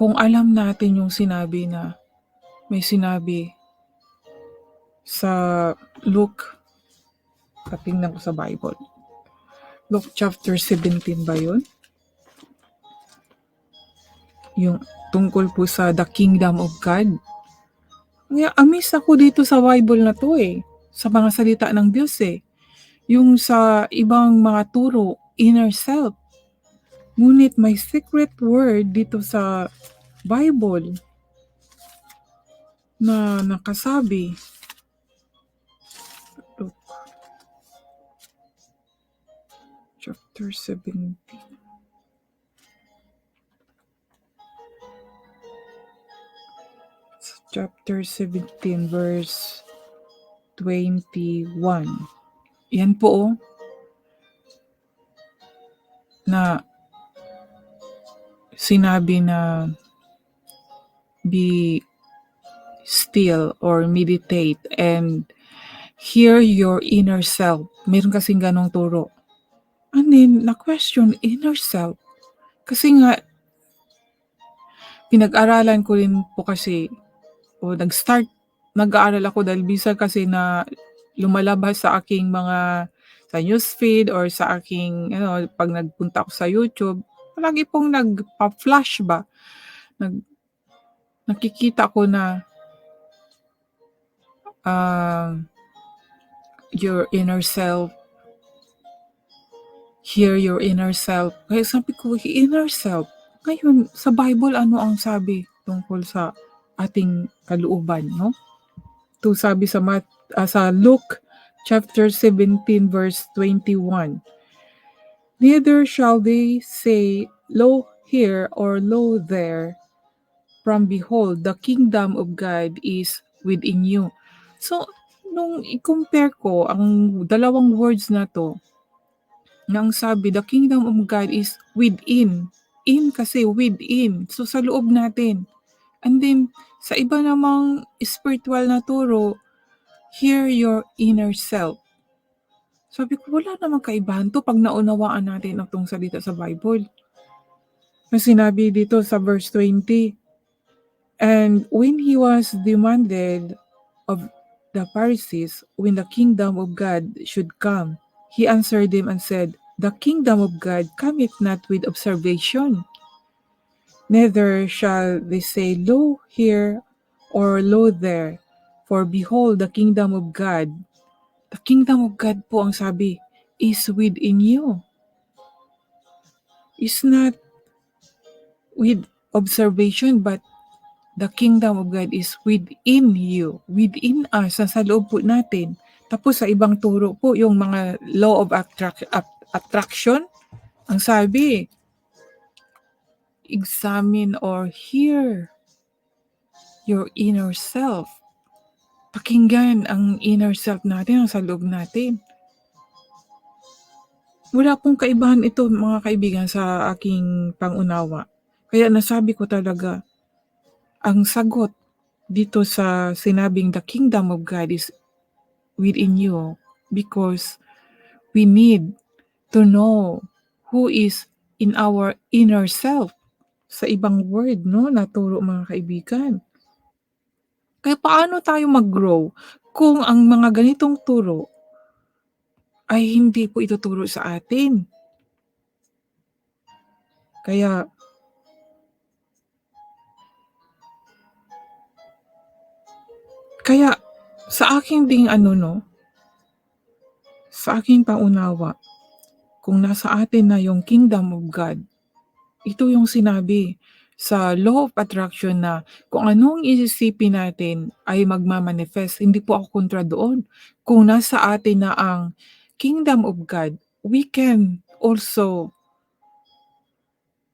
Kung alam natin yung sinabi na may sinabi sa Luke, patingnan ko sa Bible. Luke chapter 17 ba yun? Yung tungkol po sa the kingdom of God. Kaya amaze ako dito sa Bible na to sa mga salita ng Diyos Yung sa ibang mga turo, inner self. Ngunit may secret word dito sa Bible na nakasabi. Luke chapter 17. Chapter 17 verse 21. Yan po na sinabi na be still or meditate and hear your inner self. Meron kasing ganong turo. And then, na-question inner self. Kasi nga, pinag-aralan ko rin po kasi, nag-aaral ako dahil bisa kasi na lumalabas sa aking mga, sa newsfeed or sa aking, pag nagpunta ako sa YouTube, palagi pong nagpa-flash ba? Nakikita ko na, your inner self, hear your inner self. Kaya sabi ko, inner self. Ngayon, sa Bible, ano ang sabi tungkol sa ating kalooban, no? Ito sabi sa Luke chapter 17 verse 21. Neither shall they say, lo here or lo there, from behold, the kingdom of God is within you. So, nung i-compare ko ang dalawang words na to, na ang sabi, the kingdom of God is within. In kasi within. So, sa loob natin. And then, sa iba namang spiritual na turo, hear your inner self. Sabi ko, wala namang kaibahan to pag naunawaan natin itong salita sa Bible. Na sinabi dito sa verse 20, and when he was demanded of the Pharisees when the kingdom of God should come, he answered them and said, the kingdom of God cometh not with observation. Neither shall they say, lo here or lo there, for behold, the kingdom of God po ang sabi, is within you. It's not with observation, but the kingdom of God is within you, within us, sa loob po natin. Tapos sa ibang turo po, yung mga law of attraction, ang sabi, examine or hear your inner self. Pakinggan ang inner self natin, ang sa loob natin. Wala pong kaibahan ito, mga kaibigan, sa aking pangunawa. Kaya nasabi ko talaga, ang sagot dito sa sinabing the kingdom of God is within you because we need to know who is in our inner self. Sa ibang word, no, naturo mga kaibigan. Kaya paano tayo mag-grow kung ang mga ganitong turo ay hindi po ituturo sa atin? Kaya sa aking ding sa aking paunawa, kung nasa atin na yung kingdom of God, ito yung sinabi sa law of attraction na kung anong isisipin natin ay magmamanifest. Hindi po ako kontra doon. Kung nasa atin na ang kingdom of God, we can also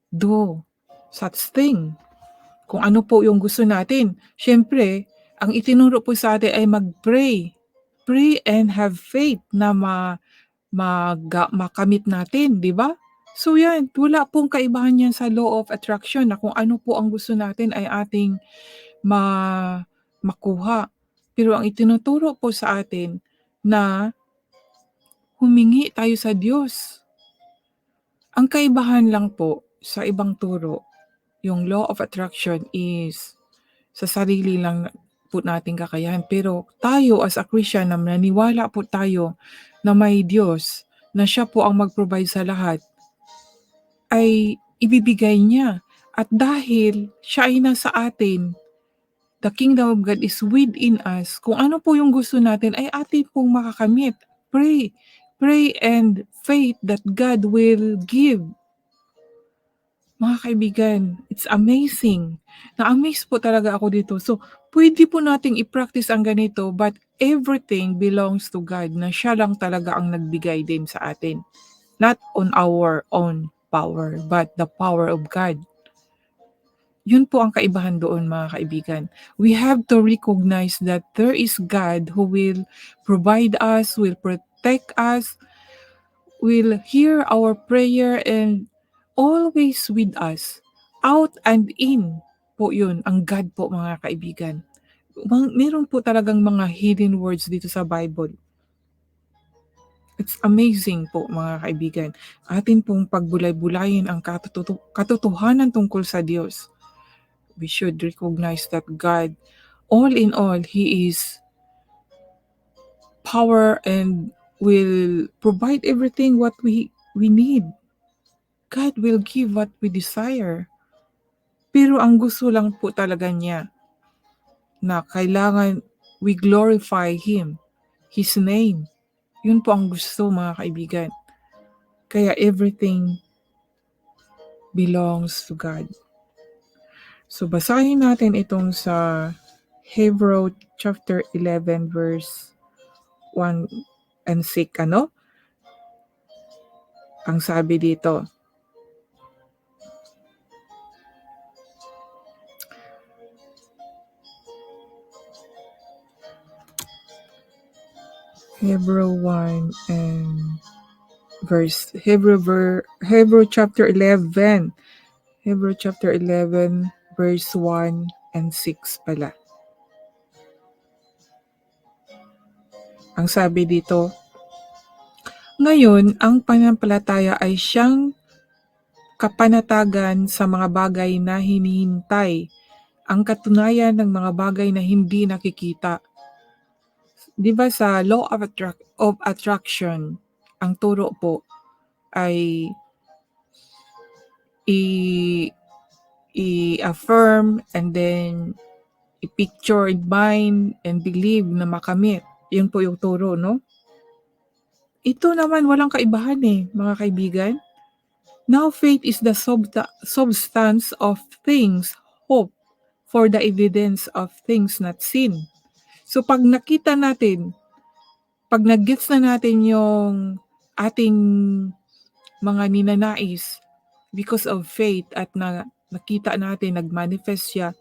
do such thing. Kung ano po yung gusto natin. Siyempre, ang itinuro po sa atin ay mag-pray. Pray and have faith na makamit natin, di ba? So yan, wala pong kaibahan yan sa law of attraction na kung ano po ang gusto natin ay ating makuha. Pero ang itinuturo po sa atin na humingi tayo sa Diyos. Ang kaibahan lang po sa ibang turo, yung law of attraction is sa sarili lang po nating kakayahan. Pero tayo as a Christian na naniwala po tayo na may Diyos, na siya po ang mag-provide sa lahat, ay ibibigay niya. At dahil siya ay nasa atin, the kingdom of God is within us. Kung ano po yung gusto natin ay atin pong makakamit. Pray. Pray and faith that God will give. Mga kaibigan, it's amazing. Na-amaze po talaga ako dito. So, pwede po nating i-practice ang ganito, but everything belongs to God, na siya lang talaga ang nagbigay din sa atin. Not on our own power, but the power of God. Yun po ang kaibahan doon, mga kaibigan. We have to recognize that there is God who will provide us, will protect us, will hear our prayer, and always with us. Out and in po yun, ang God po, mga kaibigan. Meron po talagang mga hidden words dito sa Bible. It's amazing po, mga kaibigan. Atin pong pagbulay-bulayin ang katotohanan tungkol sa Diyos. We should recognize that God, all in all, He is power and will provide everything what we need. God will give what we desire. Pero ang gusto lang po talaga niya na kailangan we glorify Him, His name. Yun po ang gusto, mga kaibigan. Kaya everything belongs to God. So basahin natin itong sa Hebrew chapter 11 verse 1 and 6. Ano? Ang sabi dito, Hebrew 1 and Hebrew chapter 11. Hebrew chapter 11 verse 1 and 6 pala. Ang sabi dito, ngayon, ang pananampalataya ay siyang kapanatagan sa mga bagay na hinihintay, ang katunayan ng mga bagay na hindi nakikita. Di ba sa law of attraction, ang turo po ay i-affirm and then i-picture in mind and believe na makamit. Yun po yung turo, no? Ito naman walang kaibahan mga kaibigan. Now faith is the substance of things hoped for, the evidence of things not seen. So pag nakita natin, pag nag-gets na natin yung ating mga ninanais because of faith at nakita natin, nag-manifest siya,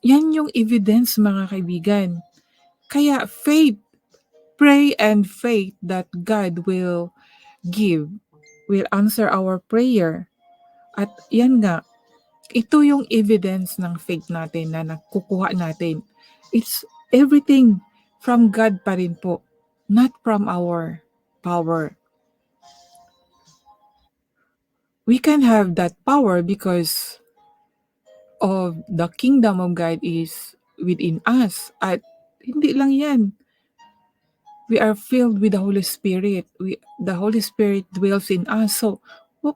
yan yung evidence, mga kaibigan. Kaya faith, pray and faith that God will give, will answer our prayer. At yan nga, ito yung evidence ng faith natin na nakukuha natin. It's everything from God pa rin po, not from our power. We can have that power because of the kingdom of God is within us. At hindi lang yan. We are filled with the Holy Spirit. The Holy Spirit dwells in us. So,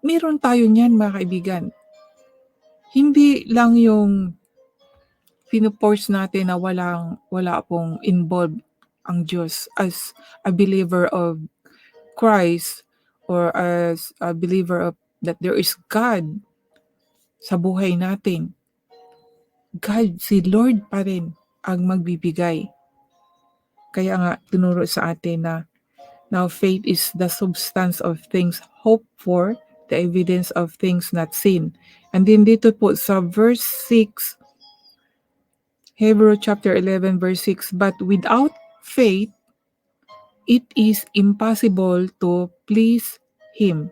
meron tayo niyan, mga kaibigan. Hindi lang yung pinuforce natin na wala pong involved ang Diyos as a believer of Christ, or as a believer of that there is God sa buhay natin. God, si Lord pa rin ang magbibigay. Kaya nga tinuro sa atin na now faith is the substance of things hoped for, the evidence of things not seen. And then dito po sa verse 6, Hebrew chapter 11 verse 6, but without faith, it is impossible to please Him.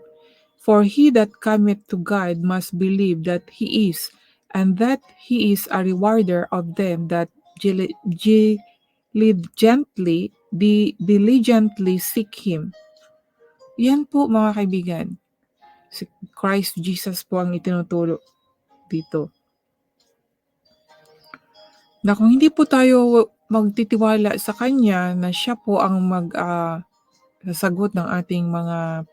For he that cometh to God must believe that He is, and that He is a rewarder of them that diligently seek Him. Yan po, mga kaibigan. Si Christ Jesus po ang itinuturo. dito. Na kung hindi po tayo magtitiwala sa kanya na siya po ang sasagot ng ating mga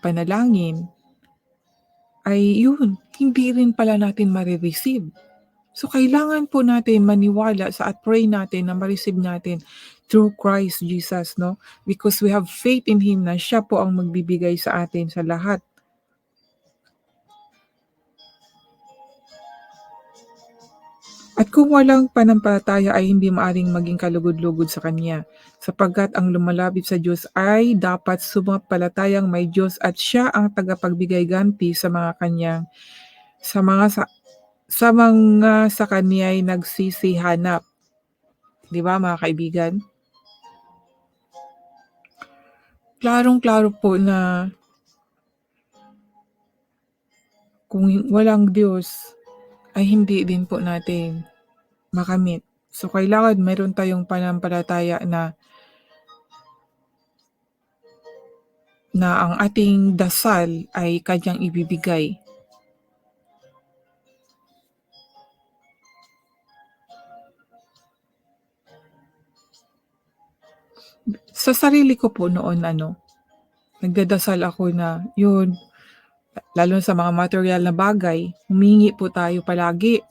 panalangin, ay yun, hindi rin pala natin mare-receive. So, kailangan po natin maniwala at pray natin na ma-receive natin through Christ Jesus, no? Because we have faith in Him na siya po ang magbibigay sa atin sa lahat. At kung walang panampalataya ay hindi maaring maging kalugod-lugod sa Kanya, sapagkat ang lumalapit sa Diyos ay dapat sumampalatayang may Diyos at siya ang tagapagbigay ganti sa mga kanyang sa mga sa Kanya'y nagsisihanap. 'Di ba mga kaibigan? Klarong-klaro po na kung walang Diyos ay hindi din po natin makamit. So, kailangan meron tayong pananampalataya na ang ating dasal ay Kanyang ibibigay. Sa sarili ko po noon nagdadasal ako na yun, lalo sa mga material na bagay, humingi po tayo palagi.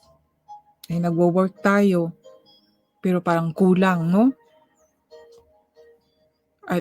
Nagwo-work tayo, pero parang kulang, no?